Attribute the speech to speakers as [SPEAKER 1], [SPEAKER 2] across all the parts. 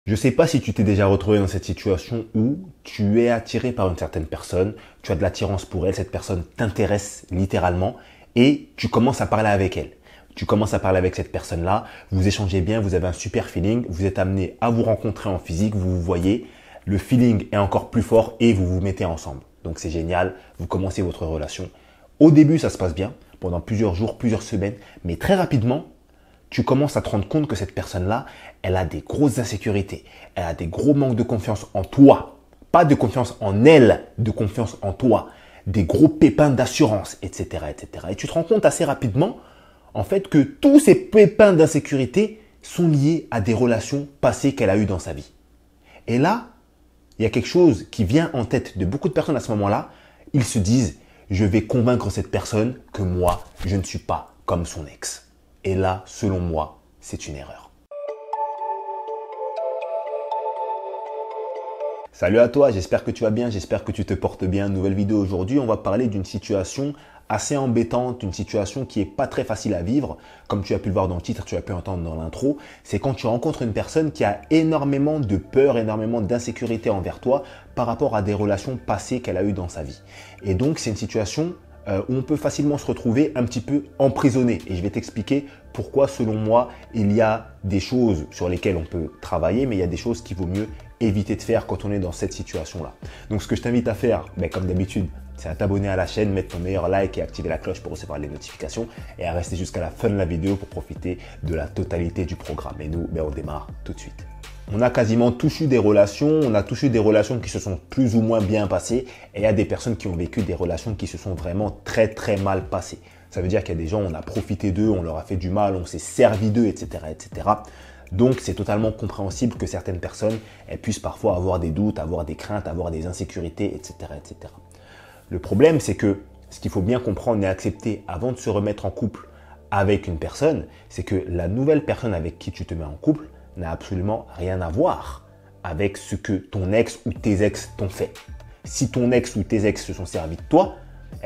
[SPEAKER 1] Je ne sais pas si tu t'es déjà retrouvé dans cette situation où tu es attiré par une certaine personne, tu as de l'attirance pour elle, cette personne t'intéresse littéralement et tu commences à parler avec elle. Tu commences à parler avec cette personne-là, vous échangez bien, vous avez un super feeling, vous êtes amené à vous rencontrer en physique, vous vous voyez, le feeling est encore plus fort et vous vous mettez ensemble. Donc c'est génial, vous commencez votre relation. Au début, ça se passe bien, pendant plusieurs jours, plusieurs semaines, mais très rapidement, tu commences à te rendre compte que cette personne-là, elle a des grosses insécurités, elle a des gros manques de confiance en toi, pas de confiance en elle, de confiance en toi, des gros pépins d'assurance, etc., etc. Et tu te rends compte assez rapidement, en fait, que tous ces pépins d'insécurité sont liés à des relations passées qu'elle a eues dans sa vie. Et là, il y a quelque chose qui vient en tête de beaucoup de personnes à ce moment-là. Ils se disent, je vais convaincre cette personne que moi, je ne suis pas comme son ex. Et là, selon moi, c'est une erreur. Salut à toi, j'espère que tu vas bien, j'espère que tu te portes bien. Nouvelle vidéo aujourd'hui, on va parler d'une situation assez embêtante, une situation qui n'est pas très facile à vivre. Comme tu as pu le voir dans le titre, tu as pu entendre dans l'intro, c'est quand tu rencontres une personne qui a énormément de peur, énormément d'insécurité envers toi par rapport à des relations passées qu'elle a eues dans sa vie. Et donc, c'est une situation où on peut facilement se retrouver un petit peu emprisonné. Et je vais t'expliquer pourquoi, selon moi, il y a des choses sur lesquelles on peut travailler, mais il y a des choses qu'il vaut mieux éviter de faire quand on est dans cette situation-là. Donc, ce que je t'invite à faire, comme d'habitude, c'est à t'abonner à la chaîne, mettre ton meilleur like et activer la cloche pour recevoir les notifications et à rester jusqu'à la fin de la vidéo pour profiter de la totalité du programme. Et nous, on démarre tout de suite. On a quasiment tous eu des relations, on a tous eu des relations qui se sont plus ou moins bien passées et il y a des personnes qui ont vécu des relations qui se sont vraiment très très mal passées. Ça veut dire qu'il y a des gens, on a profité d'eux, on leur a fait du mal, on s'est servi d'eux, etc., etc. Donc c'est totalement compréhensible que certaines personnes elles puissent parfois avoir des doutes, avoir des craintes, avoir des insécurités, etc., etc. Le problème, c'est que ce qu'il faut bien comprendre et accepter avant de se remettre en couple avec une personne, c'est que la nouvelle personne avec qui tu te mets en couple n'a absolument rien à voir avec ce que ton ex ou tes ex t'ont fait. Si ton ex ou tes ex se sont servis de toi,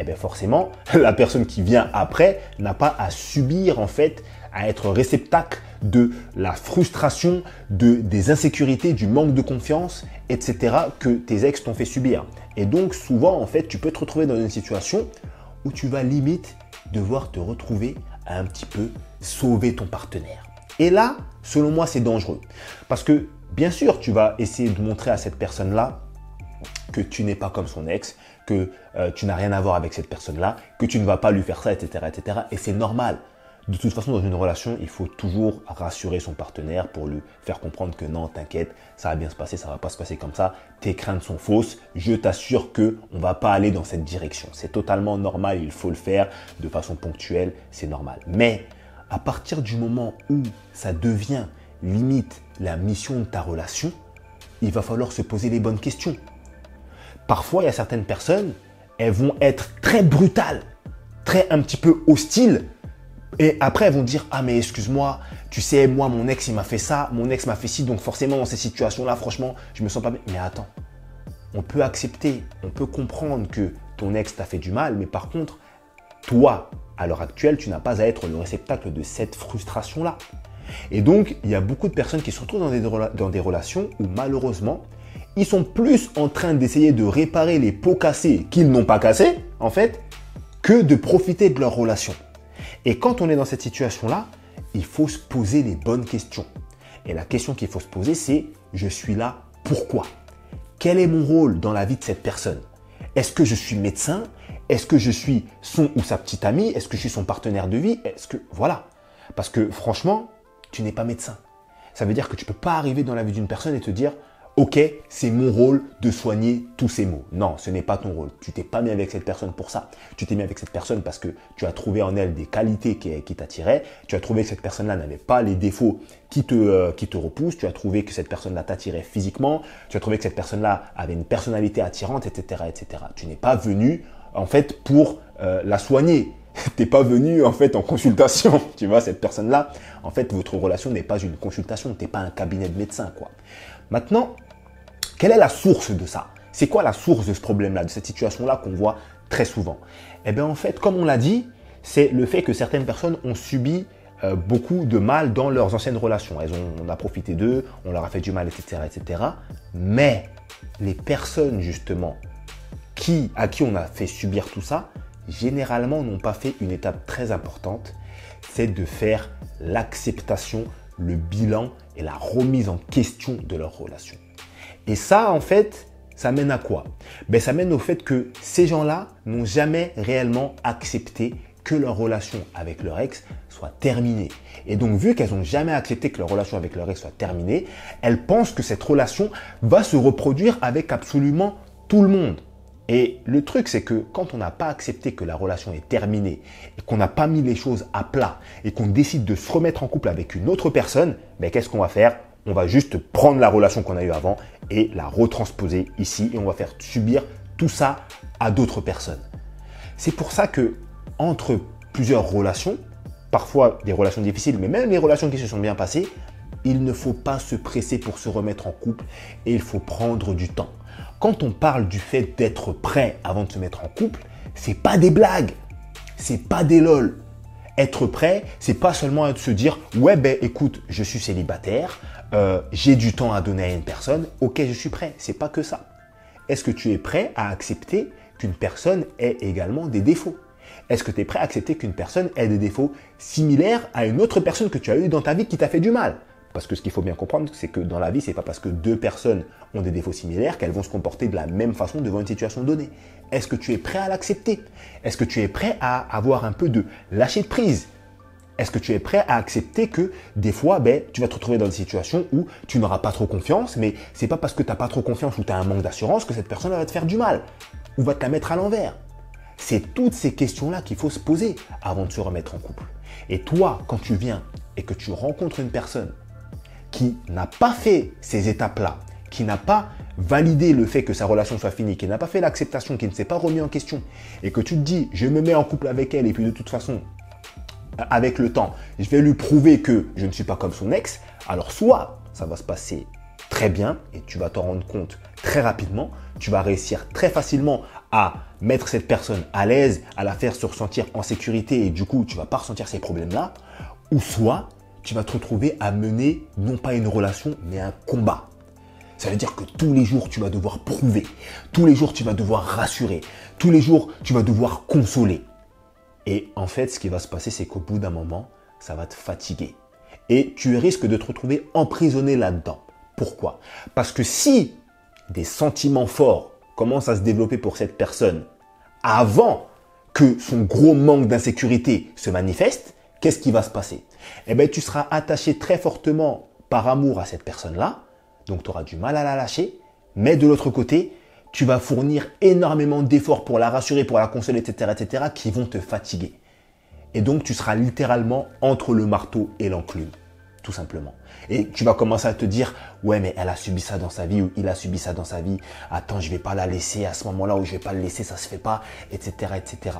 [SPEAKER 1] bien forcément, la personne qui vient après n'a pas à subir en fait, à être réceptacle de la frustration, des insécurités, du manque de confiance, etc. que tes ex t'ont fait subir. Et donc souvent en fait, tu peux te retrouver dans une situation où tu vas limite devoir te retrouver à un petit peu sauver ton partenaire. Et là, selon moi, c'est dangereux. Parce que, bien sûr, tu vas essayer de montrer à cette personne-là que tu n'es pas comme son ex, que tu n'as rien à voir avec cette personne-là, que tu ne vas pas lui faire ça, etc., etc. Et c'est normal. De toute façon, dans une relation, il faut toujours rassurer son partenaire pour lui faire comprendre que non, t'inquiète, ça va bien se passer, ça va pas se passer comme ça. Tes craintes sont fausses. Je t'assure que on va pas aller dans cette direction. C'est totalement normal, il faut le faire de façon ponctuelle, c'est normal. Mais à partir du moment où ça devient limite la mission de ta relation, il va falloir se poser les bonnes questions. Parfois, il y a certaines personnes, elles vont être très brutales, très un petit peu hostiles. Et après, elles vont dire « Ah mais excuse-moi, tu sais, moi, mon ex, il m'a fait ça, mon ex m'a fait ci, donc forcément, dans ces situations-là, franchement, je me sens pas bien. » Mais attends, on peut accepter, on peut comprendre que ton ex t'a fait du mal, mais par contre, toi, à l'heure actuelle, tu n'as pas à être le réceptacle de cette frustration-là. Et donc, il y a beaucoup de personnes qui se retrouvent dans des relations où malheureusement, ils sont plus en train d'essayer de réparer les pots cassés qu'ils n'ont pas cassés, en fait, que de profiter de leur relation. Et quand on est dans cette situation-là, il faut se poser les bonnes questions. Et la question qu'il faut se poser, c'est « Je suis là, pourquoi ?» Quel est mon rôle dans la vie de cette personne? Est-ce que je suis médecin? Est-ce que je suis son ou sa petite amie? Est-ce que je suis son partenaire de vie? Est-ce que… Voilà. Parce que franchement, tu n'es pas médecin. Ça veut dire que tu ne peux pas arriver dans la vie d'une personne et te dire « Ok, c'est mon rôle de soigner tous ces maux. » Non, ce n'est pas ton rôle. Tu t'es pas mis avec cette personne pour ça. Tu t'es mis avec cette personne parce que tu as trouvé en elle des qualités qui t'attiraient. Tu as trouvé que cette personne-là n'avait pas les défauts qui te repoussent. Tu as trouvé que cette personne-là t'attirait physiquement. Tu as trouvé que cette personne-là avait une personnalité attirante, etc., etc. Tu n'es pas venu en fait pour la soigner. T'es pas venu en fait en consultation. Tu vois, cette personne-là, en fait, votre relation n'est pas une consultation. T'es pas un cabinet de médecin, quoi. Maintenant, quelle est la source de ça? C'est quoi la source de ce problème-là, de cette situation-là qu'on voit très souvent? Eh bien, en fait, comme on l'a dit, c'est le fait que certaines personnes ont subi beaucoup de mal dans leurs anciennes relations. On a profité d'eux, on leur a fait du mal, etc., etc. Mais les personnes justement à qui on a fait subir tout ça, généralement n'ont pas fait une étape très importante, c'est de faire l'acceptation, le bilan et la remise en question de leur relation. Et ça, en fait, ça mène à quoi? Ça mène au fait que ces gens-là n'ont jamais réellement accepté que leur relation avec leur ex soit terminée. Et donc, vu qu'elles n'ont jamais accepté que leur relation avec leur ex soit terminée, elles pensent que cette relation va se reproduire avec absolument tout le monde. Et le truc, c'est que quand on n'a pas accepté que la relation est terminée et qu'on n'a pas mis les choses à plat et qu'on décide de se remettre en couple avec une autre personne, qu'est-ce qu'on va faire? On va juste prendre la relation qu'on a eue avant et la retransposer ici et on va faire subir tout ça à d'autres personnes. C'est pour ça que entre plusieurs relations, parfois des relations difficiles, mais même les relations qui se sont bien passées, il ne faut pas se presser pour se remettre en couple et il faut prendre du temps. Quand on parle du fait d'être prêt avant de se mettre en couple, c'est pas des blagues, c'est pas des lol. Être prêt, c'est pas seulement de se dire « Ouais, écoute, je suis célibataire, j'ai du temps à donner à une personne, ok, je suis prêt. » C'est pas que ça. Est-ce que tu es prêt à accepter qu'une personne ait également des défauts? Est-ce que tu es prêt à accepter qu'une personne ait des défauts similaires à une autre personne que tu as eue dans ta vie qui t'a fait du mal? Parce que ce qu'il faut bien comprendre, c'est que dans la vie, ce n'est pas parce que deux personnes ont des défauts similaires qu'elles vont se comporter de la même façon devant une situation donnée. Est-ce que tu es prêt à l'accepter? Est-ce que tu es prêt à avoir un peu de lâcher de prise? Est-ce que tu es prêt à accepter que des fois, tu vas te retrouver dans des situations où tu n'auras pas trop confiance, mais ce n'est pas parce que tu n'as pas trop confiance ou tu as un manque d'assurance que cette personne va te faire du mal ou va te la mettre à l'envers. C'est toutes ces questions-là qu'il faut se poser avant de se remettre en couple. Et toi, quand tu viens et que tu rencontres une personne qui n'a pas fait ces étapes-là, qui n'a pas validé le fait que sa relation soit finie, qui n'a pas fait l'acceptation, qui ne s'est pas remis en question, et que tu te dis, je me mets en couple avec elle, et puis de toute façon, avec le temps, je vais lui prouver que je ne suis pas comme son ex, alors soit ça va se passer très bien, et tu vas t'en rendre compte très rapidement, tu vas réussir très facilement à mettre cette personne à l'aise, à la faire se ressentir en sécurité, et du coup, tu ne vas pas ressentir ces problèmes-là, ou soit tu vas te retrouver à mener non pas une relation, mais un combat. Ça veut dire que tous les jours, tu vas devoir prouver. Tous les jours, tu vas devoir rassurer. Tous les jours, tu vas devoir consoler. Et en fait, ce qui va se passer, c'est qu'au bout d'un moment, ça va te fatiguer. Et tu risques de te retrouver emprisonné là-dedans. Pourquoi? Parce que si des sentiments forts commencent à se développer pour cette personne avant que son gros manque d'insécurité se manifeste, qu'est-ce qui va se passer? Tu seras attaché très fortement par amour à cette personne-là, donc tu auras du mal à la lâcher, mais de l'autre côté, tu vas fournir énormément d'efforts pour la rassurer, pour la consoler, etc., qui vont te fatiguer. Et donc, tu seras littéralement entre le marteau et l'enclume, tout simplement. Et tu vas commencer à te dire, ouais, mais elle a subi ça dans sa vie, ou il a subi ça dans sa vie, attends, je ne vais pas la laisser à ce moment-là, ou je ne vais pas le laisser, ça ne se fait pas, etc., etc.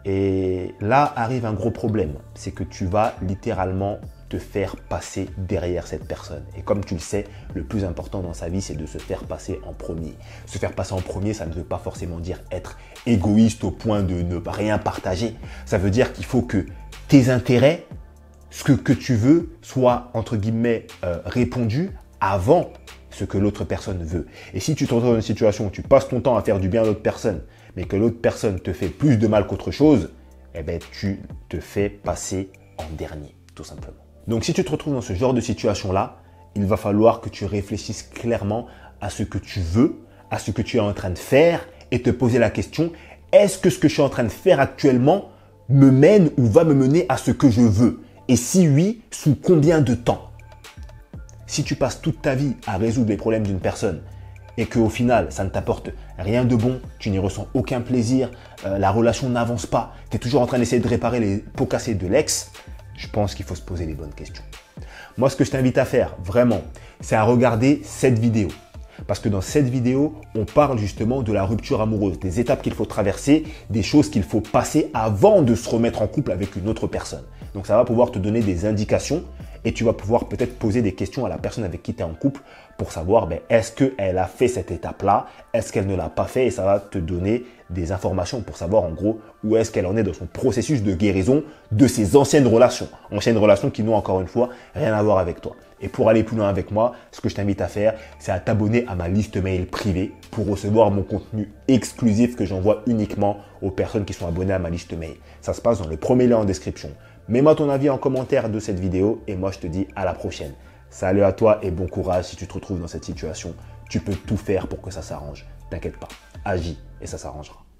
[SPEAKER 1] Et là arrive un gros problème, c'est que tu vas littéralement te faire passer derrière cette personne. Et comme tu le sais, le plus important dans sa vie, c'est de se faire passer en premier. Se faire passer en premier, ça ne veut pas forcément dire être égoïste au point de ne rien partager. Ça veut dire qu'il faut que tes intérêts, ce que tu veux, soient entre guillemets répondus avant ce que l'autre personne veut. Et si tu te retrouves dans une situation où tu passes ton temps à faire du bien à l'autre personne, mais que l'autre personne te fait plus de mal qu'autre chose, tu te fais passer en dernier, tout simplement. Donc, si tu te retrouves dans ce genre de situation-là, il va falloir que tu réfléchisses clairement à ce que tu veux, à ce que tu es en train de faire et te poser la question, est-ce que ce que je suis en train de faire actuellement me mène ou va me mener à ce que je veux? Et si oui, sous combien de temps? Si tu passes toute ta vie à résoudre les problèmes d'une personne et qu'au final, ça ne t'apporte rien de bon, tu n'y ressens aucun plaisir, la relation n'avance pas, tu es toujours en train d'essayer de réparer les pots cassés de l'ex, je pense qu'il faut se poser les bonnes questions. Moi, ce que je t'invite à faire, vraiment, c'est à regarder cette vidéo. Parce que dans cette vidéo, on parle justement de la rupture amoureuse, des étapes qu'il faut traverser, des choses qu'il faut passer avant de se remettre en couple avec une autre personne. Donc, ça va pouvoir te donner des indications et tu vas pouvoir peut-être poser des questions à la personne avec qui tu es en couple pour savoir est-ce qu'elle a fait cette étape-là, est-ce qu'elle ne l'a pas fait, et ça va te donner des informations pour savoir en gros où est-ce qu'elle en est dans son processus de guérison de ses anciennes relations qui n'ont encore une fois rien à voir avec toi. Et pour aller plus loin avec moi, ce que je t'invite à faire, c'est à t'abonner à ma liste mail privée pour recevoir mon contenu exclusif que j'envoie uniquement aux personnes qui sont abonnées à ma liste mail. Ça se passe dans le premier lien en description. Mets-moi ton avis en commentaire de cette vidéo et moi je te dis à la prochaine. Salut à toi et bon courage si tu te retrouves dans cette situation. Tu peux tout faire pour que ça s'arrange. T'inquiète pas, agis et ça s'arrangera.